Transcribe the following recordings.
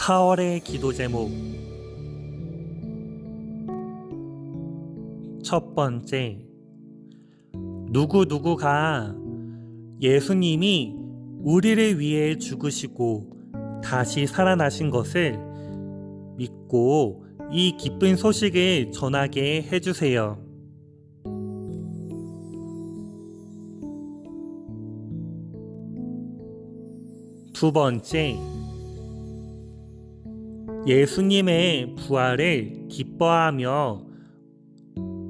4월의 기도 제목. 첫 번째, 누구누구가 예수님이 우리를 위해 죽으시고 다시 살아나신 것을 믿고 이 기쁜 소식을 전하게 해주세요. 두 번째, 예수님의 부활을 기뻐하며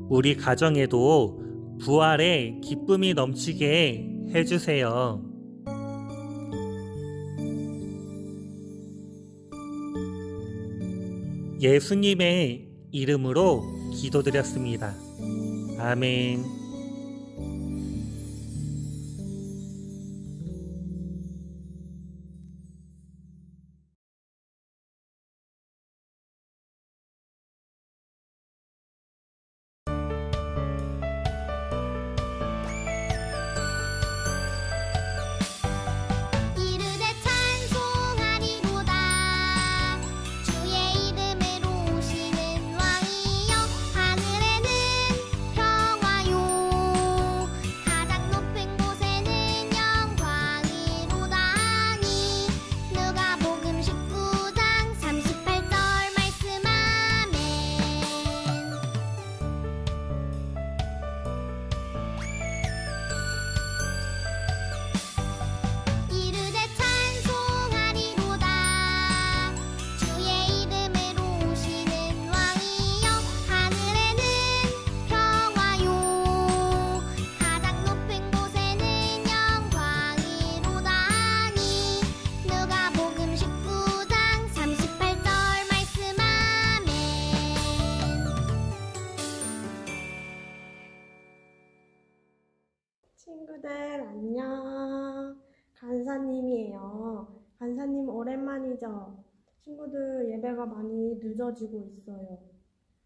우리 가정에도 부활의 기쁨이 넘치게 해주세요. 예수님의 이름으로 기도드렸습니다. 아멘. 친구들 안녕. 간사님이에요. 간사님 오랜만이죠? 친구들 예배가 많이 늦어지고 있어요.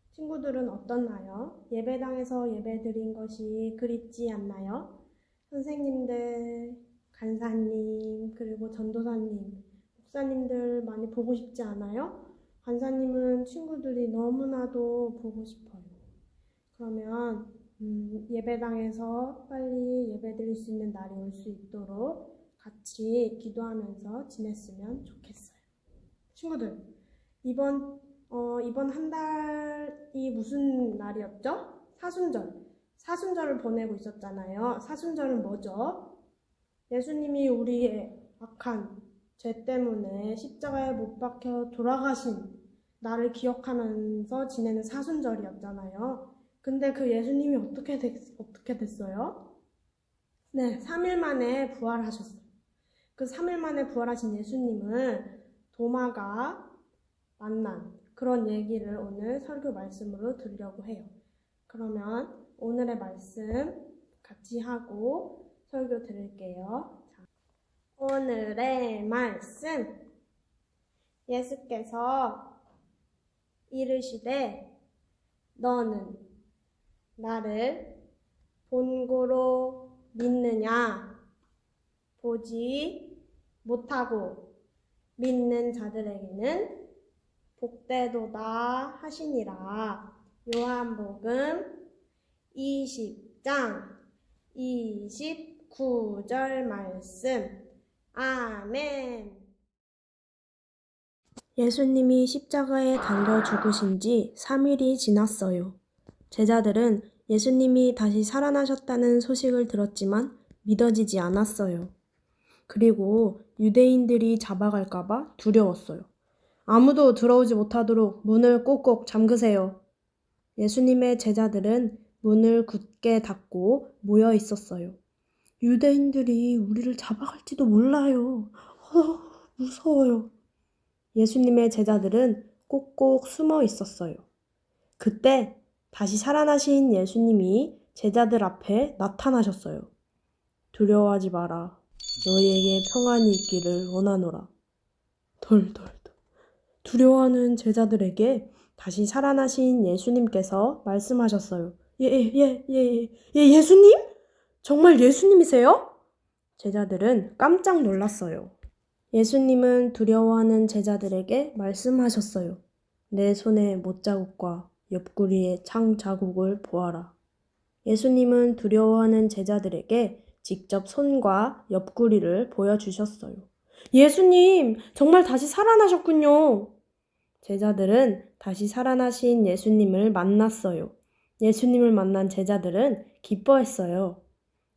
친구들은 어떻나요? 예배당에서 예배 드린 것이 그립지 않나요? 선생님들, 간사님, 그리고 전도사님, 목사님들 많이 보고 싶지 않아요? 간사님은 친구들이 너무나도 보고 싶어요. 그러면 예배당에서 빨리 예배 드릴 수 있는 날이 올 수 있도록 같이 기도하면서 지냈으면 좋겠어요. 친구들, 이번 한 달이 무슨 날이었죠? 사순절. 사순절을 보내고 있었잖아요. 사순절은 뭐죠? 예수님이 우리의 악한 죄 때문에 십자가에 못 박혀 돌아가신 나를 기억하면서 지내는 사순절이었잖아요. 근데 그 예수님이 어떻게 됐어요? 네, 3일 만에 부활하셨어요. 그 3일 만에 부활하신 예수님을 도마가 만난 그런 얘기를 오늘 설교 말씀으로 드리려고 해요. 그러면 오늘의 말씀 같이 하고 설교 드릴게요. 자, 오늘의 말씀. 예수께서 이르시되 너는 나를 본고로 믿느냐? 보지 못하고 믿는 자들에게는 복되도다 하시니라. 요한복음 20장 29절 말씀. 아멘. 예수님이 십자가에 달려 죽으신 지 3일이 지났어요. 제자들은 예수님이 다시 살아나셨다는 소식을 들었지만 믿어지지 않았어요. 그리고 유대인들이 잡아갈까봐 두려웠어요. 아무도 들어오지 못하도록 문을 꼭꼭 잠그세요. 예수님의 제자들은 문을 굳게 닫고 모여 있었어요. 유대인들이 우리를 잡아갈지도 몰라요. 무서워요. 예수님의 제자들은 꼭꼭 숨어 있었어요. 그때 다시 살아나신 예수님이 제자들 앞에 나타나셨어요. 두려워하지 마라. 너희에게 평안이 있기를 원하노라. 덜덜덜. 두려워하는 제자들에게 다시 살아나신 예수님께서 말씀하셨어요. 예수님? 정말 예수님이세요? 제자들은 깜짝 놀랐어요. 예수님은 두려워하는 제자들에게 말씀하셨어요. 내 손에 못자국과 옆구리에 창 자국을 보아라. 예수님은 두려워하는 제자들에게 직접 손과 옆구리를 보여주셨어요. 예수님, 정말 다시 살아나셨군요. 제자들은 다시 살아나신 예수님을 만났어요. 예수님을 만난 제자들은 기뻐했어요.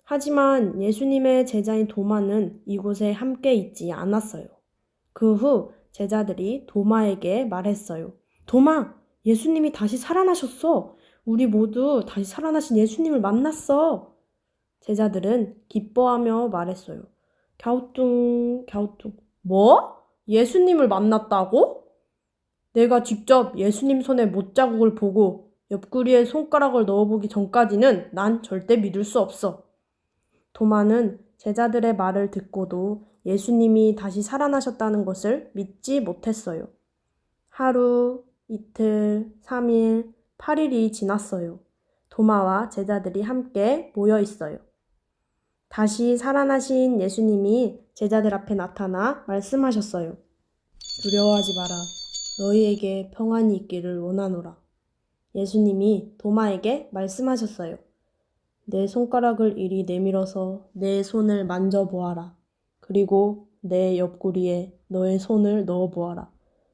하지만 예수님의 제자인 도마는 이곳에 함께 있지 않았어요. 그 후 제자들이 도마에게 말했어요. 도마, 예수님이 다시 살아나셨어. 우리 모두 다시 살아나신 예수님을 만났어. 제자들은 기뻐하며 말했어요. 갸우뚱, 갸우뚱. 뭐? 예수님을 만났다고? 내가 직접 예수님 손에 못자국을 보고 옆구리에 손가락을 넣어보기 전까지는 난 절대 믿을 수 없어. 도마는 제자들의 말을 듣고도 예수님이 다시 살아나셨다는 것을 믿지 못했어요. 하루, 이틀, 3일, 8일이 지났어요. 도마와 제자들이 함께 모여 있어요. 다시 살아나신 예수님이 제자들 앞에 나타나 말씀하셨어요. 두려워하지 마라. 너희에게 평안이 있기를 원하노라. 예수님이 도마에게 말씀하셨어요. 내 손가락을 이리 내밀어서 내 손을 만져보아라. 그리고 내 옆구리에 너의 손을 넣어보아라.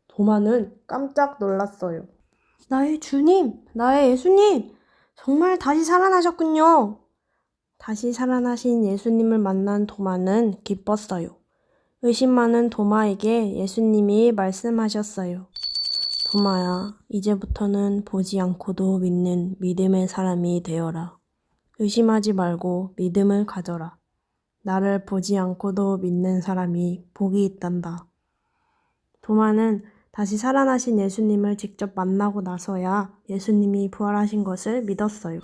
도마는 깜짝 놀랐어요. 나의 주님, 나의 예수님, 정말 다시 살아나셨군요. 다시 살아나신 예수님을 만난 도마는 기뻤어요. 의심 많은 도마에게 예수님이 말씀하셨어요. 도마야, 이제부터는 보지 않고도 믿는 믿음의 사람이 되어라. 의심하지 말고 믿음을 가져라. 나를 보지 않고도 믿는 사람이 복이 있단다. 도마는 다시 살아나신 예수님을 직접 만나고 나서야 예수님이 부활하신 것을 믿었어요.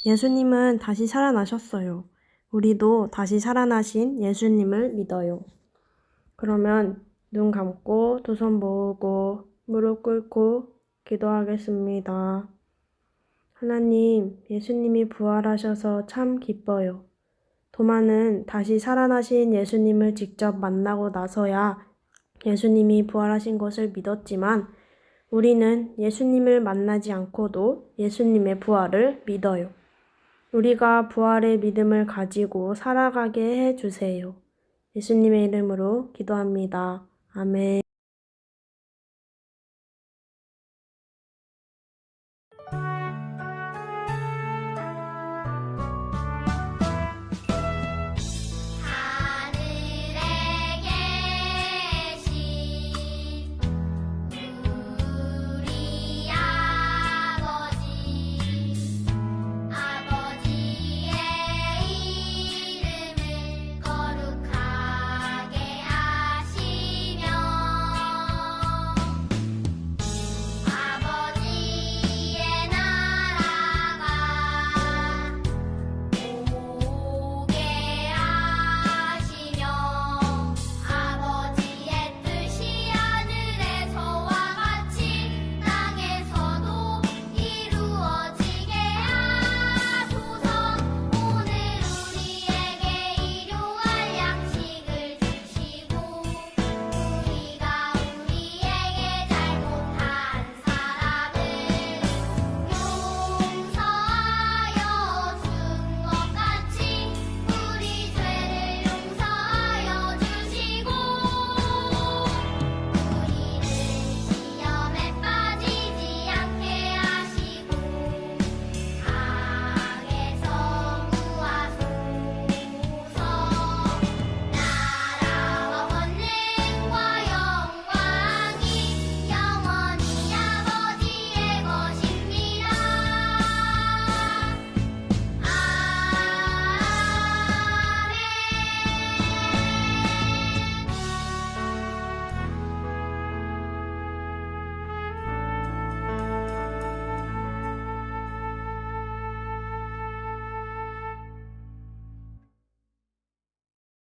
예수님은 다시 살아나셨어요. 우리도 다시 살아나신 예수님을 믿어요. 그러면 눈 감고 두 손 모으고 무릎 꿇고 기도하겠습니다. 하나님, 예수님이 부활하셔서 참 기뻐요. 도마는 다시 살아나신 예수님을 직접 만나고 나서야 예수님이 부활하신 것을 믿었지만 우리는 예수님을 만나지 않고도 예수님의 부활을 믿어요. 우리가 부활의 믿음을 가지고 살아가게 해주세요. 예수님의 이름으로 기도합니다. 아멘.